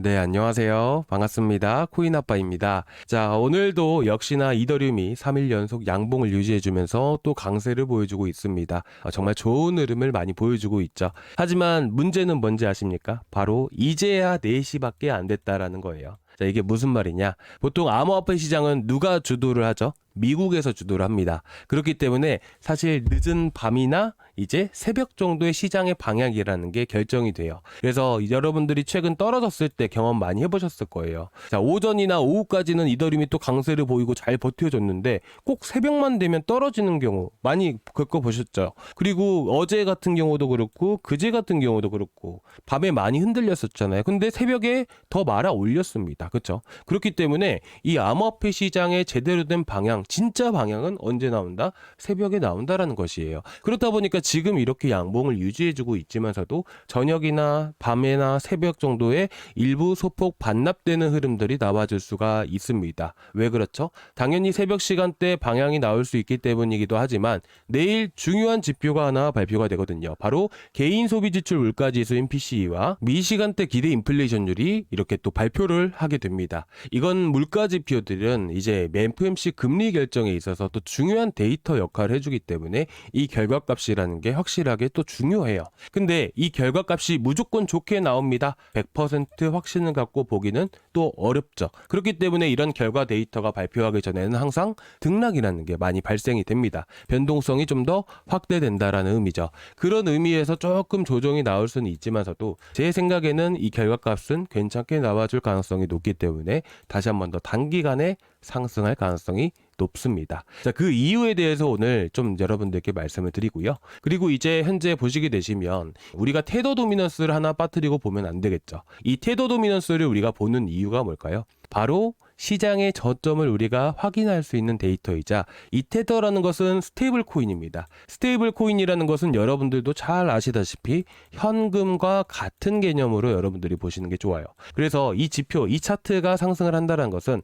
네, 안녕하세요. 반갑습니다. 코인아빠입니다. 자, 오늘도 역시나 이더리움이 3일 연속 양봉을 유지해주면서 또 강세를 보여주고 있습니다. 정말 좋은 흐름을 많이 보여주고 있죠. 하지만 문제는 뭔지 아십니까? 바로 이제야 4시밖에 안 됐다라는 거예요. 자, 이게 무슨 말이냐? 보통 암호화폐 시장은 누가 주도를 하죠? 미국에서 주도를 합니다. 그렇기 때문에 사실 늦은 밤이나 이제 새벽 정도의 시장의 방향이라는 게 결정이 돼요. 그래서 여러분들이 최근 떨어졌을 때 경험 많이 해보셨을 거예요. 자, 오전이나 오후까지는 이더리움이 또 강세를 보이고 잘 버텨줬는데 꼭 새벽만 되면 떨어지는 경우 많이 겪어보셨죠. 그리고 어제 같은 경우도 그렇고 그제 같은 경우도 그렇고 밤에 많이 흔들렸었잖아요. 근데 새벽에 더 말아 올렸습니다. 그렇죠? 그렇기 때문에 이 암호화폐 시장의 제대로 된 방향, 진짜 방향은 언제 나온다? 새벽에 나온다라는 것이에요. 그렇다 보니까 지금 이렇게 양봉을 유지해주고 있지만서도 저녁이나 밤이나 새벽 정도에 일부 소폭 반납되는 흐름들이 나와줄 수가 있습니다. 왜 그렇죠? 당연히 새벽 시간대 방향이 나올 수 있기 때문이기도 하지만 내일 중요한 지표가 하나 발표가 되거든요. 바로 개인 소비 지출 물가 지수인 PCE와 미시간대 기대 인플레이션율이 이렇게 또 발표를 하게 됩니다. 이건 물가 지표들은 이제 FOMC 금리 결정에 있어서 또 중요한 데이터 역할을 해주기 때문에 이 결과값이라는 게 확실하게 또 중요해요. 근데 이 결과값이 무조건 좋게 나옵니다. 100% 확신을 갖고 보기는 또 어렵죠. 그렇기 때문에 이런 결과 데이터가 발표하기 전에는 항상 등락이라는 게 많이 발생이 됩니다. 변동성이 좀 더 확대된다라는 의미죠. 그런 의미에서 조금 조정이 나올 수는 있지만서도 제 생각에는 이 결과값은 괜찮게 나와줄 가능성이 높기 때문에 다시 한 번 더 단기간에 상승할 가능성이 높습니다. 자, 그 이유에 대해서 오늘 좀 여러분들께 말씀을 드리고요. 그리고 이제 현재 보시게 되시면 우리가 테더 도미넌스를 하나 빠뜨리고 보면 안 되겠죠. 이 테더 도미넌스를 우리가 보는 이유가 뭘까요? 바로 시장의 저점을 우리가 확인할 수 있는 데이터이자 이 테더라는 것은 스테이블 코인입니다. 스테이블 코인이라는 것은 여러분들도 잘 아시다시피 현금과 같은 개념으로 여러분들이 보시는 게 좋아요. 그래서 이 지표, 이 차트가 상승을 한다는 것은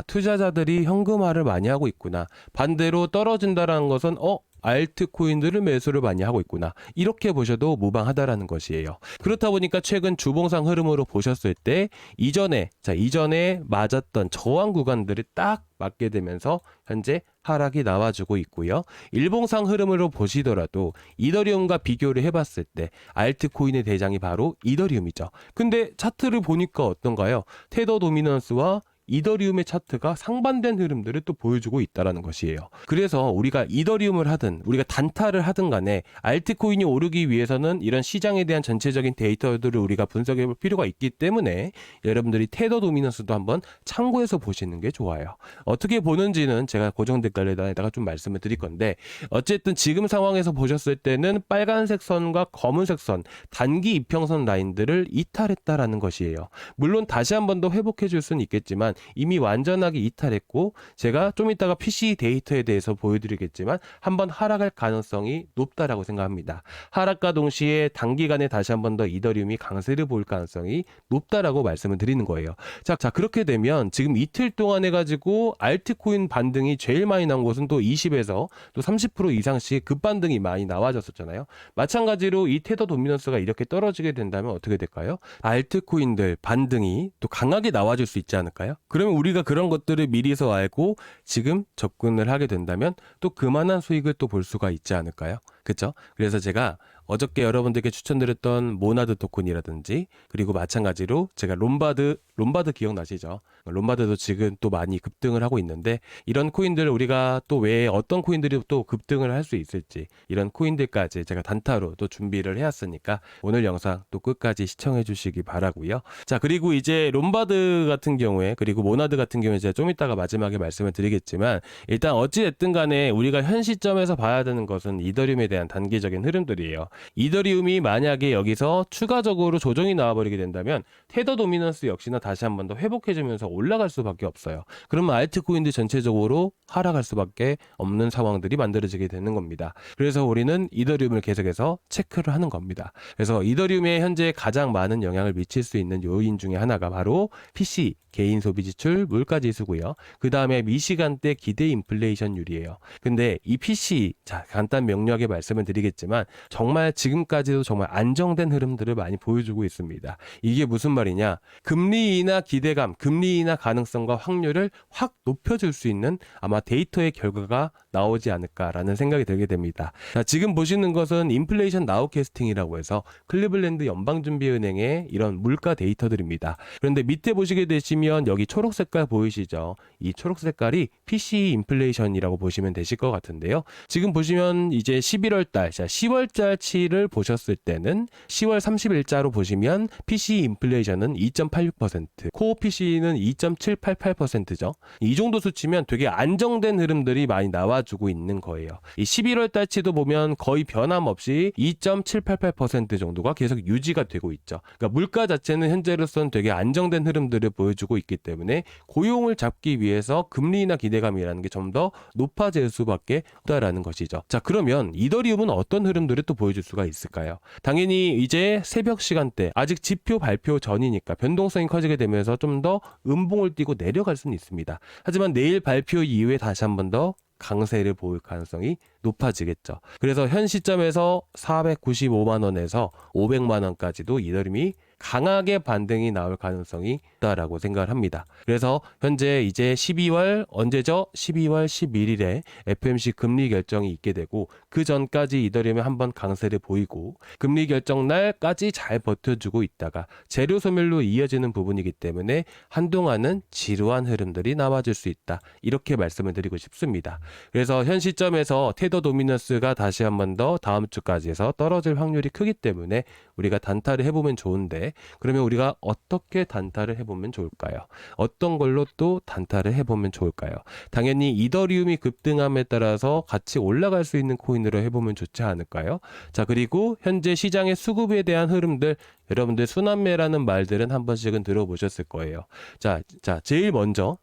투자자들이 현금화를 많이 하고 있구나. 반대로 떨어진다는 것은 알트코인들을 매수를 많이 하고 있구나. 이렇게 보셔도 무방하다라는 것이에요. 그렇다 보니까 최근 주봉상 흐름으로 보셨을 때 이전에 맞았던 저항 구간들이 딱 맞게 되면서 현재 하락이 나와주고 있고요. 일봉상 흐름으로 보시더라도 이더리움과 비교를 해봤을 때 알트코인의 대장이 바로 이더리움이죠. 근데 차트를 보니까 어떤가요? 테더 도미넌스와 이더리움의 차트가 상반된 흐름들을 또 보여주고 있다는 것이에요. 그래서 우리가 이더리움을 하든 우리가 단타를 하든 간에 알트코인이 오르기 위해서는 이런 시장에 대한 전체적인 데이터들을 우리가 분석해 볼 필요가 있기 때문에 여러분들이 테더 도미넌스도 한번 참고해서 보시는 게 좋아요. 어떻게 보는지는 제가 고정 댓글에다가 좀 말씀을 드릴 건데 어쨌든 지금 상황에서 보셨을 때는 빨간색 선과 검은색 선 단기 이평선 라인들을 이탈했다라는 것이에요. 물론 다시 한 번 더 회복해 줄 수는 있겠지만 이미 완전하게 이탈했고 제가 좀 이따가 PC 데이터에 대해서 보여드리겠지만 한번 하락할 가능성이 높다라고 생각합니다. 하락과 동시에 단기간에 다시 한 번 더 이더리움이 강세를 보일 가능성이 높다라고 말씀을 드리는 거예요. 자, 그렇게 되면 지금 이틀 동안 해가지고 알트코인 반등이 제일 많이 나온 곳은 또 20에서 또 30% 이상씩 급반등이 많이 나와졌었잖아요. 마찬가지로 이 테더 도미넌스가 이렇게 떨어지게 된다면 어떻게 될까요? 알트코인들 반등이 또 강하게 나와줄 수 있지 않을까요? 그러면 우리가 그런 것들을 미리서 알고 지금 접근을 하게 된다면 또 그만한 수익을 또 볼 수가 있지 않을까요? 그렇죠? 그래서 제가 어저께 여러분들께 추천드렸던 모나드 토큰이라든지 그리고 마찬가지로 제가 롬바드 기억나시죠? 롬바드도 지금 또 많이 급등을 하고 있는데 이런 코인들 우리가 또 외에 어떤 코인들이 또 급등을 할 수 있을지 이런 코인들까지 제가 단타로 또 준비를 해왔으니까 오늘 영상 또 끝까지 시청해 주시기 바라고요. 자, 그리고 이제 롬바드 같은 경우에 그리고 모나드 같은 경우에 제가 좀 이따가 마지막에 말씀을 드리겠지만 일단 어찌됐든 간에 우리가 현 시점에서 봐야 되는 것은 이더리움에 대한 단기적인 흐름들이에요. 이더리움이 만약에 여기서 추가적으로 조정이 나와버리게 된다면 테더 도미넌스 역시나 다시 한 번 더 회복해주면서 올라갈 수밖에 없어요. 그러면 알트코인들 전체적으로 하락할 수밖에 없는 상황들이 만들어지게 되는 겁니다. 그래서 우리는 이더리움을 계속해서 체크를 하는 겁니다. 그래서 이더리움에 현재 가장 많은 영향을 미칠 수 있는 요인 중에 하나가 바로 PC, 개인 소비 지출 물가 지수고요. 그 다음에 미시간대 기대 인플레이션율이에요. 근데 이 PC, 자, 간단 명료하게 말씀을 드리겠지만 정말 지금까지도 정말 안정된 흐름들을 많이 보여주고 있습니다. 이게 무슨 말이냐? 금리 인하 기대감, 금리 인하 가능성과 확률을 확 높여줄 수 있는 아마 데이터의 결과가 나오지 않을까라는 생각이 들게 됩니다. 자, 지금 보시는 것은 인플레이션 나우캐스팅이라고 해서 클리블랜드 연방준비은행의 이런 물가 데이터들입니다. 그런데 밑에 보시게 되시면 여기 초록 색깔 보이시죠? 이 초록 색깔이 PCE 인플레이션이라고 보시면 되실 것 같은데요. 지금 보시면 이제 11월 달, 자 10월달치를 보셨을 때는 10월 30일자로 보시면 PCE 인플레이션은 2.86%, 코어 PCE는 2.788%죠. 이 정도 수치면 되게 안정된 흐름들이 많이 나와주고 있는 거예요. 이 11월 달치도 보면 거의 변함없이 2.788% 정도가 계속 유지가 되고 있죠. 그러니까 물가 자체는 현재로서는 되게 안정된 흐름들을 보여주고 있기 때문에 고용을 잡기 위해서 금리 인하 기대감이라는 게 좀 더 높아질 수밖에 없다라는 것이죠. 자, 그러면 이더리움은 어떤 흐름들을 또 보여줄 수가 있을까요? 당연히 이제 새벽 시간대, 아직 지표 발표 전이니까 변동성이 커지게 되면서 좀 더 음봉을 띄고 내려갈 수는 있습니다. 하지만 내일 발표 이후에 다시 한 번 더 강세를 보일 가능성이 높아지겠죠. 그래서 현 시점에서 495만 원에서 500만 원까지도 이더리움이 강하게 반등이 나올 가능성이 있다라고 생각을 합니다. 그래서 현재 이제 12월 언제죠? 12월 11일에 FOMC 금리 결정이 있게 되고 그 전까지 이더리움이 한번 강세를 보이고 금리 결정 날까지 잘 버텨주고 있다가 재료 소멸로 이어지는 부분이기 때문에 한동안은 지루한 흐름들이 나와줄 수 있다. 이렇게 말씀을 드리고 싶습니다. 그래서 현 시점에서 테더 도미넌스가 다시 한번 더 다음 주까지 해서 떨어질 확률이 크기 때문에 우리가 단타를 해보면 좋은데 그러면 우리가 어떻게 단타를 해보면 좋을까요? 어떤 걸로 또 단타를 해보면 좋을까요? 당연히 이더리움이 급등함에 따라서 같이 올라갈 수 있는 코인으로 해보면 좋지 않을까요? 자, 그리고 현재 시장의 수급에 대한 흐름들 여러분들 순환매라는 말들은 한 번씩은 들어보셨을 거예요. 자, 제일 먼저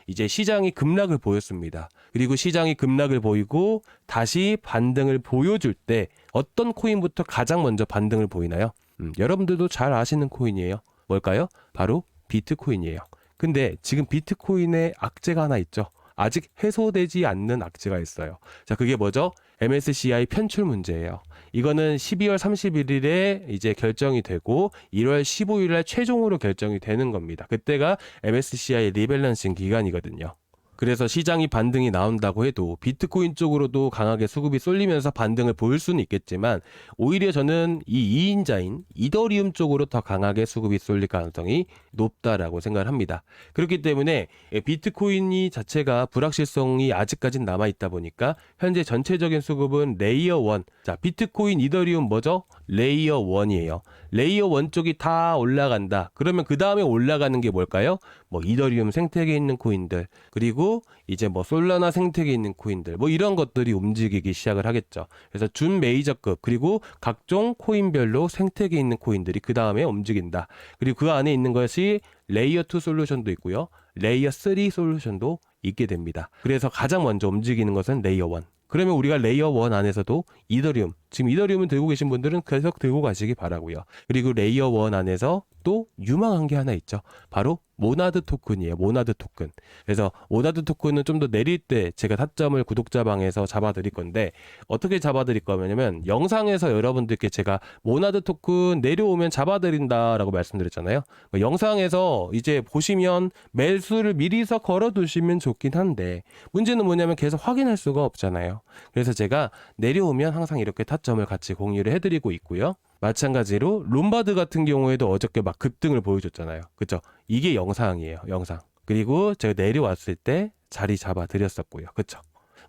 이제 시장이 급락을 보였습니다. 그리고 시장이 급락을 보이고 다시 반등을 보여줄 때 어떤 코인부터 가장 먼저 반등을 보이나요? 여러분들도 잘 아시는 코인이에요. 뭘까요? 바로 비트코인이에요. 근데 지금 비트코인에 악재가 하나 있죠. 아직 해소되지 않는 악재가 있어요. 자, 그게 뭐죠? MSCI 편출 문제예요. 이거는 12월 31일에 이제 결정이 되고 1월 15일에 최종으로 결정이 되는 겁니다. 그때가 MSCI 리밸런싱 기간이거든요. 그래서 시장이 반등이 나온다고 해도 비트코인 쪽으로도 강하게 수급이 쏠리면서 반등을 보일 수는 있겠지만 오히려 저는 이 2인자인 이더리움 쪽으로 더 강하게 수급이 쏠릴 가능성이 높다라고 생각을 합니다. 그렇기 때문에 비트코인이 자체가 불확실성이 아직까지 남아있다 보니까 현재 전체적인 수급은 레이어 1. 자, 비트코인 이더리움 뭐죠? 레이어 1이에요. 레이어 1 쪽이 다 올라간다. 그러면 그 다음에 올라가는 게 뭘까요? 뭐 이더리움 생태계에 있는 코인들, 그리고 이제 뭐 솔라나 생태계에 있는 코인들, 뭐 이런 것들이 움직이기 시작을 하겠죠. 그래서 준 메이저급 그리고 각종 코인별로 생태계에 있는 코인들이 그 다음에 움직인다. 그리고 그 안에 있는 것이 레이어 2 솔루션도 있고요. 레이어 3 솔루션도 있게 됩니다. 그래서 가장 먼저 움직이는 것은 레이어 1. 그러면 우리가 레이어 1 안에서도 이더리움, 지금 이더리움을 들고 계신 분들은 계속 들고 가시기 바라고요. 그리고 레이어 1 안에서 또 유망한 게 하나 있죠. 바로 모나드 토큰이에요. 모나드 토큰. 그래서 모나드 토큰은 좀 더 내릴 때 제가 타점을 구독자 방에서 잡아드릴 건데 어떻게 잡아드릴 거냐면 영상에서 여러분들께 제가 모나드 토큰 내려오면 잡아드린다라고 말씀드렸잖아요. 영상에서 이제 보시면 매수를 미리서 걸어두시면 좋긴 한데 문제는 뭐냐면 계속 확인할 수가 없잖아요. 그래서 제가 내려오면 항상 이렇게 타점을 같이 공유를 해드리고 있고요. 마찬가지로 롬바드 같은 경우에도 어저께 막 급등을 보여줬잖아요. 그쵸? 이게 영상이에요. 영상. 그리고 제가 내려왔을 때 자리 잡아 드렸었고요. 그쵸?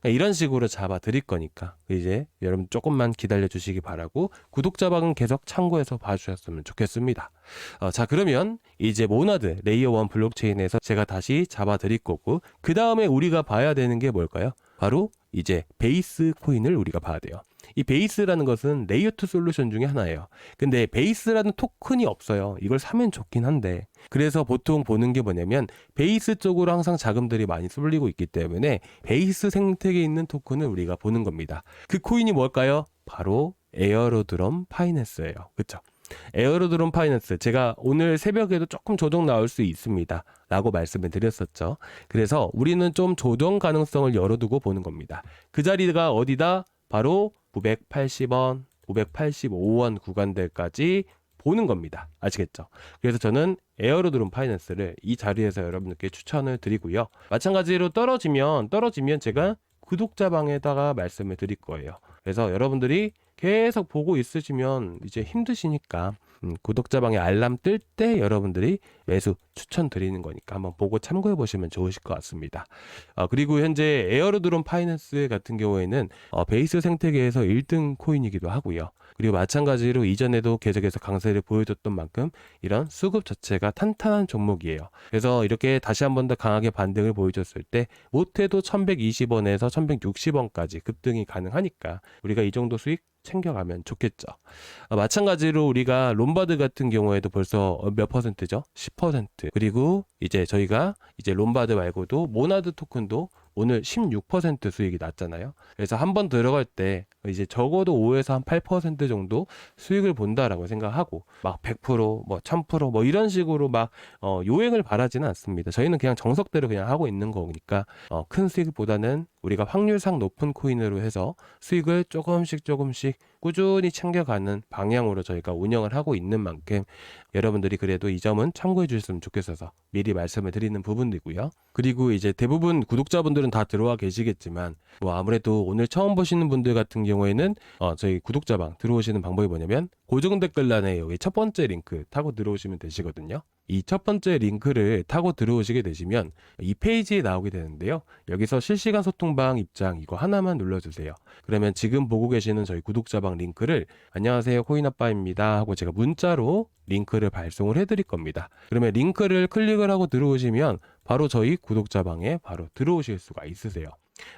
이런 식으로 잡아 드릴 거니까 이제 여러분 조금만 기다려 주시기 바라고 구독자방은 계속 참고해서 봐주셨으면 좋겠습니다. 자, 그러면 이제 모나드 레이어 1 블록체인에서 제가 다시 잡아 드릴 거고 그 다음에 우리가 봐야 되는 게 뭘까요? 바로 이제 베이스 코인을 우리가 봐야 돼요. 이 베이스라는 것은 레이어 2 솔루션 중에 하나예요. 근데 베이스라는 토큰이 없어요. 이걸 사면 좋긴 한데 그래서 보통 보는 게 뭐냐면 베이스 쪽으로 항상 자금들이 많이 쏠리고 있기 때문에 베이스 생태계에 있는 토큰을 우리가 보는 겁니다. 그 코인이 뭘까요? 바로 에어로드럼 파이낸스예요. 그쵸? 에어로드럼 파이낸스, 제가 오늘 새벽에도 조금 조정 나올 수 있습니다 라고 말씀을 드렸었죠. 그래서 우리는 좀 조정 가능성을 열어두고 보는 겁니다. 그 자리가 어디다? 바로 980원, 985원 구간들까지 보는 겁니다. 아시겠죠? 그래서 저는 에어로드론 파이낸스를 이 자리에서 여러분들께 추천을 드리고요. 마찬가지로 떨어지면 제가 구독자방에다가 말씀을 드릴 거예요. 그래서 여러분들이 계속 보고 있으시면 이제 힘드시니까 구독자방에 알람 뜰 때 여러분들이 매수 추천드리는 거니까 한번 보고 참고해 보시면 좋으실 것 같습니다. 그리고 현재 에어로드론 파이낸스 같은 경우에는 베이스 생태계에서 1등 코인이기도 하고요. 그리고 마찬가지로 이전에도 계속해서 강세를 보여줬던 만큼 이런 수급 자체가 탄탄한 종목이에요. 그래서 이렇게 다시 한 번 더 강하게 반등을 보여줬을 때 못해도 1120원에서 1160원까지 급등이 가능하니까 우리가 이 정도 수익 챙겨가면 좋겠죠. 마찬가지로 우리가 롬바드 같은 경우에도 벌써 몇 퍼센트죠? 10%. 그리고 이제 저희가 이제 롬바드 말고도 모나드 토큰도 오늘 16% 수익이 났잖아요. 그래서 한 번 들어갈 때 이제 적어도 5에서 한 8% 정도 수익을 본다라고 생각하고 막 100%, 뭐 1000%, 뭐 이런 식으로 막 요행을 바라지는 않습니다. 저희는 그냥 정석대로 그냥 하고 있는 거니까 큰 수익보다는 우리가 확률상 높은 코인으로 해서 수익을 조금씩 꾸준히 챙겨가는 방향으로 저희가 운영을 하고 있는 만큼 여러분들이 그래도 이 점은 참고해 주셨으면 좋겠어서 미리 말씀을 드리는 부분이고요. 그리고 이제 대부분 구독자분들은 다 들어와 계시겠지만 뭐 아무래도 오늘 처음 보시는 분들 같은 경우에는 저희 구독자방 들어오시는 방법이 뭐냐면 고정 댓글란에 여기 첫 번째 링크 타고 들어오시면 되시거든요. 이 첫 번째 링크를 타고 들어오시게 되시면 이 페이지에 나오게 되는데요. 여기서 실시간 소통방 입장 이거 하나만 눌러주세요. 그러면 지금 보고 계시는 저희 구독자방 링크를 안녕하세요 코인아빠입니다 하고 제가 문자로 링크를 발송을 해드릴 겁니다. 그러면 링크를 클릭을 하고 들어오시면 바로 저희 구독자방에 바로 들어오실 수가 있으세요.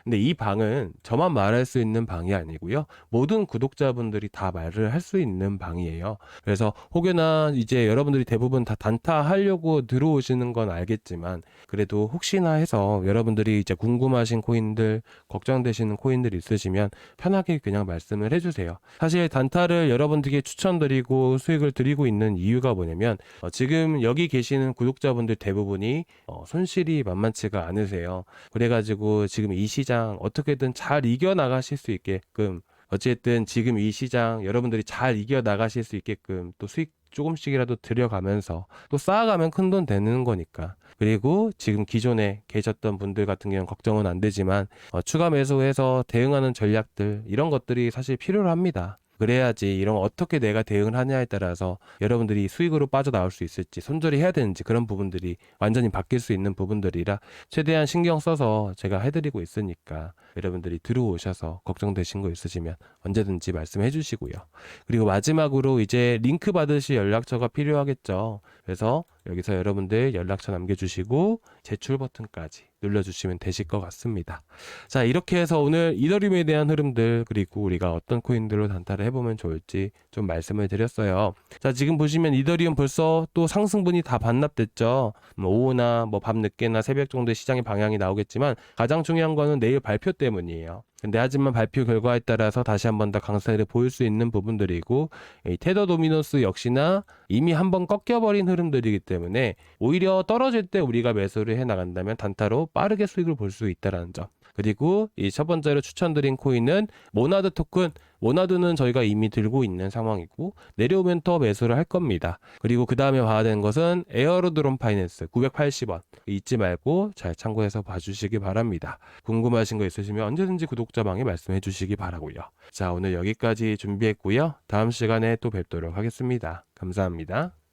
근데 이 방은 저만 말할 수 있는 방이 아니고요. 모든 구독자분들이 다 말을 할 수 있는 방이에요. 그래서 혹여나 이제 여러분들이 대부분 다 단타 하려고 들어오시는 건 알겠지만 그래도 혹시나 해서 여러분들이 이제 궁금하신 코인들, 걱정되시는 코인들 있으시면 편하게 그냥 말씀을 해주세요. 사실 단타를 여러분들께 추천드리고 수익을 드리고 있는 이유가 뭐냐면 지금 여기 계시는 구독자분들 대부분이 손실이 만만치가 않으세요. 그래가지고 지금 이 시장 어떻게든 잘 이겨나가실 수 있게끔 어쨌든 지금 이 시장 여러분들이 잘 이겨나가실 수 있게끔 또 수익 조금씩이라도 들여가면서 또 쌓아가면 큰 돈 되는 거니까. 그리고 지금 기존에 계셨던 분들 같은 경우는 걱정은 안 되지만 추가 매수해서 대응하는 전략들 이런 것들이 사실 필요합니다. 그래야지 이런 어떻게 내가 대응을 하냐에 따라서 여러분들이 수익으로 빠져나올 수 있을지 손절이 해야 되는지 그런 부분들이 완전히 바뀔 수 있는 부분들이라 최대한 신경 써서 제가 해드리고 있으니까 여러분들이 들어오셔서 걱정되신 거 있으시면 언제든지 말씀해 주시고요. 그리고 마지막으로 이제 링크 받으실 연락처가 필요하겠죠. 그래서 여기서 여러분들 연락처 남겨주시고 제출 버튼까지 눌러주시면 되실 것 같습니다. 자, 이렇게 해서 오늘 이더리움에 대한 흐름들 그리고 우리가 어떤 코인들로 단타를 해보면 좋을지 좀 말씀을 드렸어요. 자, 지금 보시면 이더리움 벌써 또 상승분이 다 반납됐죠. 오후나 뭐 밤늦게나 새벽 정도에 시장의 방향이 나오겠지만 가장 중요한 거는 내일 발표 때문이에요. 근데 하지만 발표 결과에 따라서 다시 한 번 더 강세를 보일 수 있는 부분들이고 이 테더 도미노스 역시나 이미 한번 꺾여버린 흐름들이기 때문에 오히려 떨어질 때 우리가 매수를 해나간다면 단타로 빠르게 수익을 볼 수 있다는 점. 그리고 이 첫 번째로 추천드린 코인은 모나드 토큰. 모나드는 저희가 이미 들고 있는 상황이고 내려오면 더 매수를 할 겁니다. 그리고 그 다음에 봐야 되는 것은 에어로드론 파이낸스 980원 잊지 말고 잘 참고해서 봐주시기 바랍니다. 궁금하신 거 있으시면 언제든지 구독자방에 말씀해 주시기 바라고요. 자, 오늘 여기까지 준비했고요. 다음 시간에 또 뵙도록 하겠습니다. 감사합니다.